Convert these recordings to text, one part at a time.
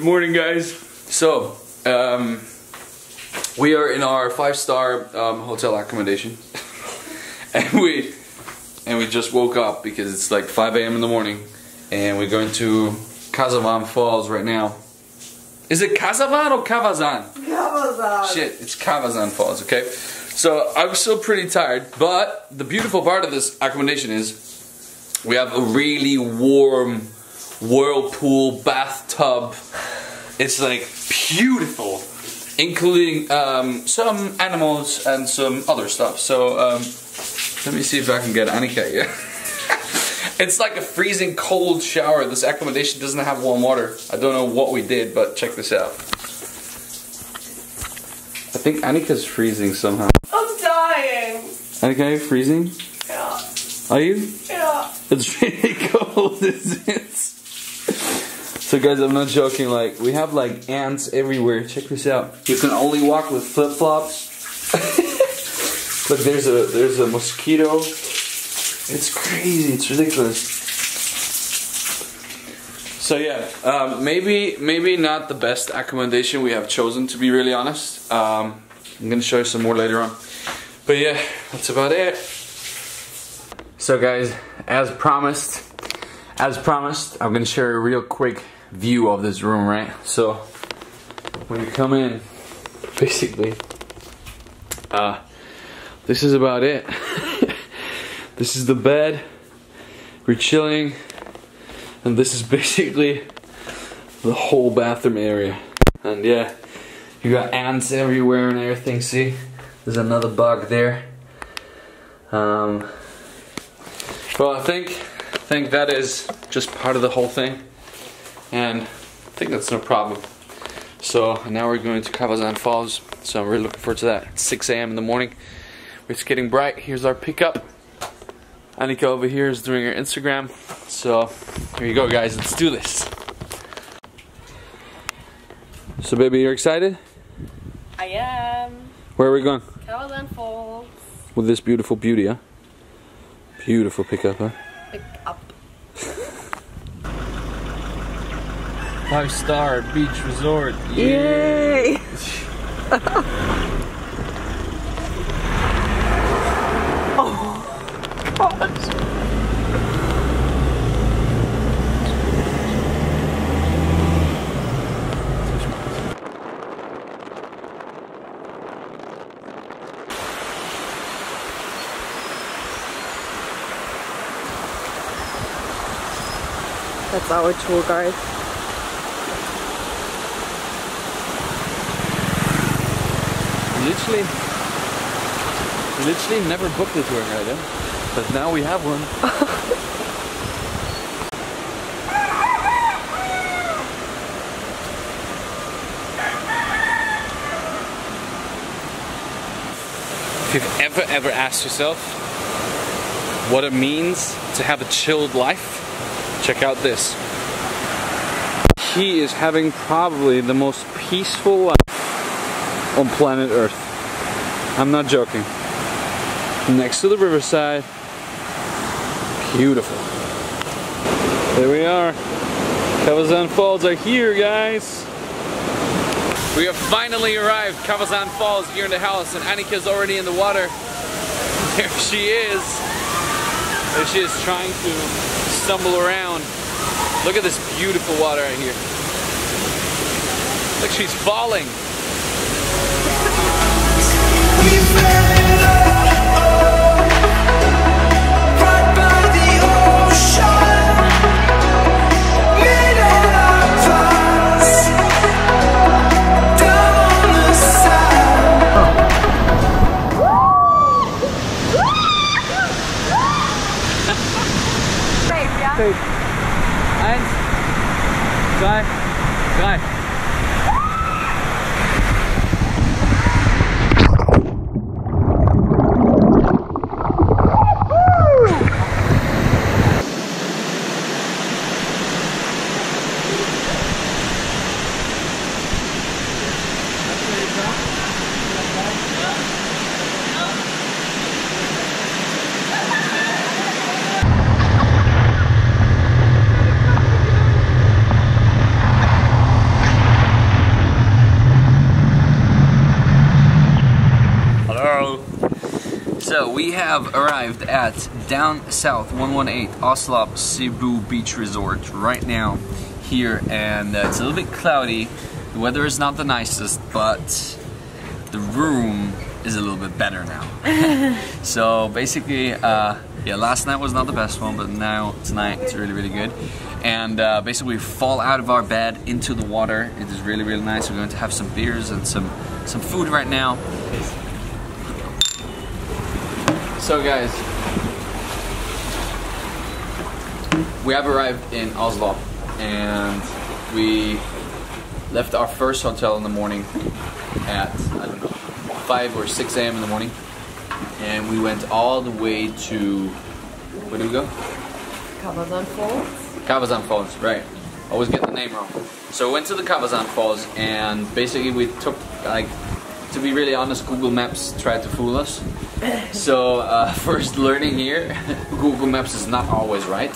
Good morning, guys. So, we are in our 5-star hotel accommodation, and we just woke up because it's like 5 a.m. in the morning, and we're going to Kawasan Falls right now. Is it Kawasan or Kawasan? Kawasan. Shit, it's Kawasan Falls. Okay. So I'm still pretty tired, but the beautiful part of this accommodation is we have a really warm whirlpool bathtub. It's like beautiful, including some animals and some other stuff. So let me see if I can get Annika here. It's like a freezing cold shower. This accommodation doesn't have warm water. I don't know what we did, but check this out. I think Annika's freezing somehow. I'm dying. Annika, are you freezing? Yeah. Are you? Yeah. It's really cold, isn't it? So guys, I'm not joking, like, we have like ants everywhere. Check this out. You can only walk with flip-flops. Look, there's a mosquito. It's crazy, it's ridiculous. So yeah, maybe not the best accommodation we have chosen, to be really honest. I'm gonna show you some more later on. But yeah, that's about it. So guys, as promised, I'm gonna share a real quick view of this room, right? So when you come in, basically, this is about it. This is the bed. We're chilling, and this is basically the whole bathroom area. And yeah, you got ants everywhere and everything. See, there's another bug there. Well, I think that is just part of the whole thing, and I think that's no problem. So now we're going to Kawasan Falls, so I'm really looking forward to that. It's 6 a.m. in the morning. It's getting bright. Here's our pickup. Annika over here is doing her Instagram. So here you go, guys. Let's do this. So baby, you're excited? I am. Where are we going? Kawasan Falls. With this beautiful beauty, huh? Beautiful pickup, huh? Pick up. 5-star beach resort. Yay! Oh gosh. That's our tour guide. Literally never booked a tour guide, but now we have one. If you've ever asked yourself what it means to have a chilled life, check out this. He is having probably the most peaceful life on planet Earth. I'm not joking. Next to the riverside. Beautiful. There we are. Kawasan Falls are here, guys. We have finally arrived. Kawasan Falls here in the house, and Annika's already in the water. There she is. There she is, trying to stumble around. Look at this beautiful water right here. Look, she's falling. Okay. 1, 2, 3. have arrived at down south 118 Oslob City Beach Resort right now here, and it's a little bit cloudy. The weather is not the nicest, but the room is a little bit better now. So basically, yeah, last night was not the best one, but now tonight it's really, really good. And basically we fall out of our bed into the water. It is really, really nice. We're going to have some beers and some food right now. So guys, we have arrived in Oslo, and we left our first hotel in the morning at, I don't know, 5 or 6 a.m. in the morning, and we went all the way to, where did we go? Kawasan Falls. Kawasan Falls, right. Always get the name wrong. So we went to the Kawasan Falls, and basically we took, like, to be really honest, Google Maps tried to fool us. So first learning here, Google Maps is not always right.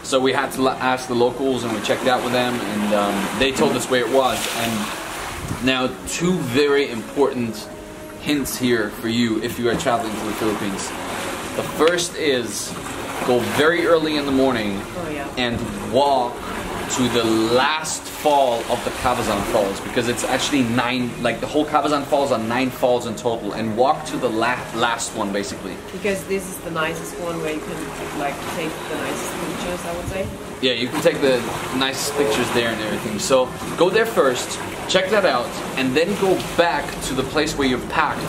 So we had to ask the locals, and we checked it out with them, and they told us where it was. And now 2 very important hints here for you if you are traveling to the Philippines. The first is go very early in the morning and walk to the last fall of the Kawasan Falls, because it's actually 9, like the whole Kawasan Falls are 9 falls in total, and walk to the last one basically. Because this is the nicest one where you can like take the nicest pictures, I would say. Yeah, you can take the nicest pictures there and everything. So go there first, check that out, and then go back to the place where you've packed.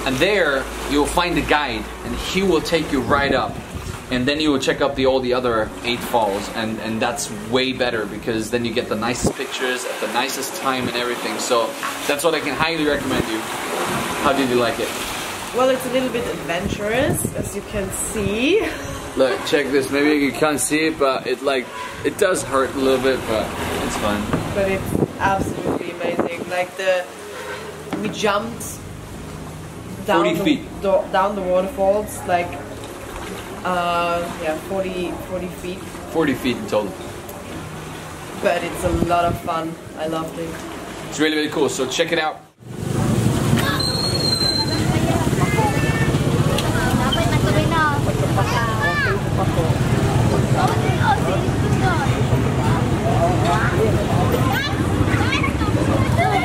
And there you'll find a guide, and he will take you right up. And then you will check out all the other 8 falls, and that's way better, because then you get the nicest pictures at the nicest time and everything. So that's what I can highly recommend you. How did you like it? Well, it's a little bit adventurous, as you can see. Look, check this. Maybe you can't see it, but it does hurt a little bit, but it's fine. But it's absolutely amazing. Like we jumped down 40 feet. Down the waterfalls, like yeah, 40 feet. 40 feet in total. But it's a lot of fun. I loved it. It's really, really cool. So check it out.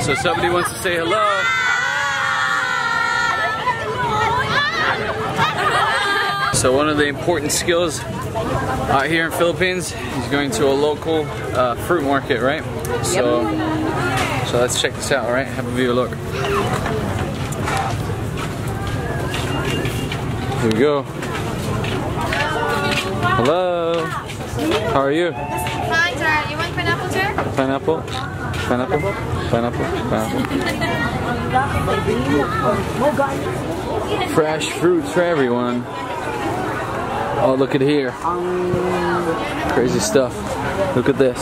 So somebody wants to say hello. So one of the important skills out here in Philippines is going to a local fruit market, right? So let's check this out, all right? Have a view, look. Here we go. Hello. How are you? Fine, sir. You want pineapple, sir? Pineapple? Pineapple? Pineapple? Pineapple? Fresh fruits for everyone. Oh, look at here. Crazy stuff. Look at this.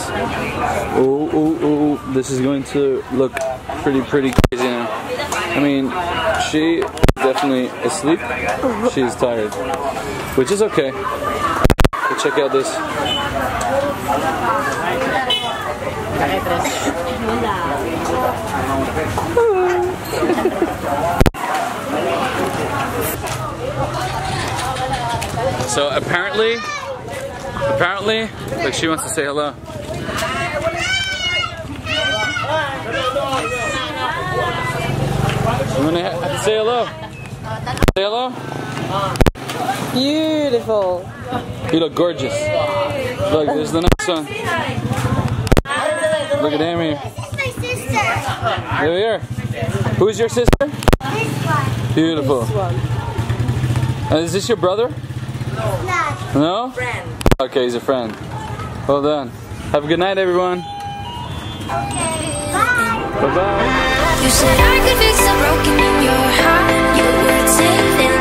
Oh, oh, oh. This is going to look pretty crazy now. I mean, she is definitely asleep. She's tired, which is okay. But check out this. So apparently, like, she wants to say hello. You want to say hello? Say hello? Beautiful. You look gorgeous. Look, there's the next one. Look at him here. This is my sister. There we are. Who's your sister? This one. Beautiful. This one. Is this your brother? Not. No? Friend. Okay, he's a friend. Well done. Have a good night, everyone. Okay. Bye. Bye-bye. You said I could fix a broken in your heart. You would say that